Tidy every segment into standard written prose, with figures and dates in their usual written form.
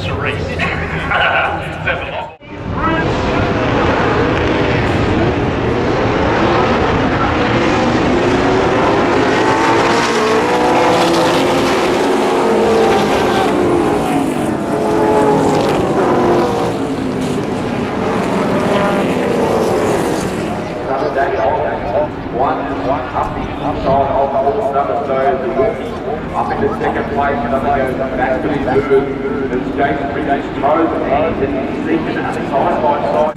Cerise. Up into second place, another goes back to his move. As Jason brings his toes and hands and seeking side by side.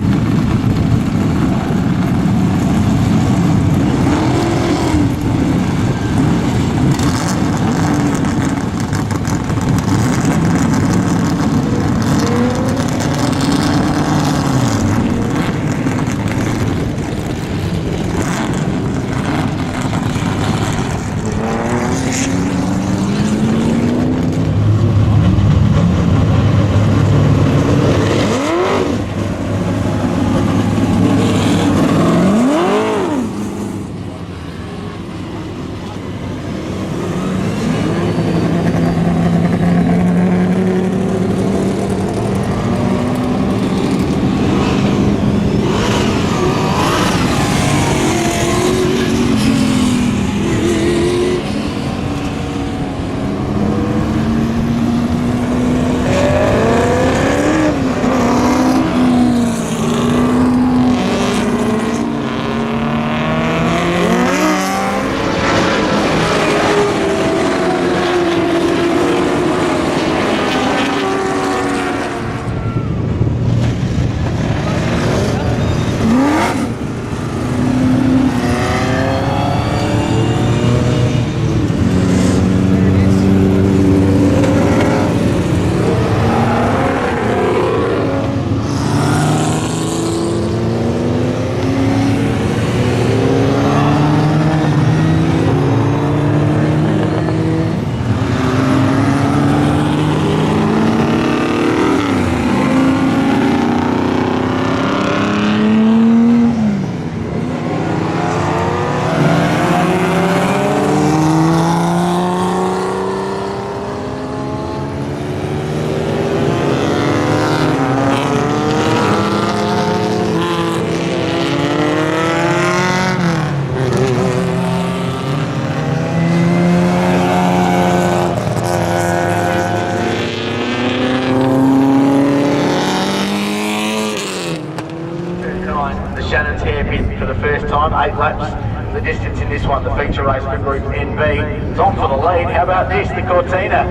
Shannon's hairpin for the first time, 8 laps. The distance in this one, the feature race for Group NB. Tom for the lead. How about this, the Cortina?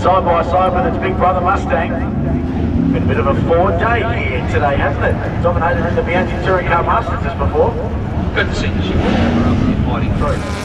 Side by side with its big brother Mustang. Been a bit of a Ford day here today, hasn't it? Dominated in the Bianchi Touring Car Masters just before. Good to see you. Fighting through.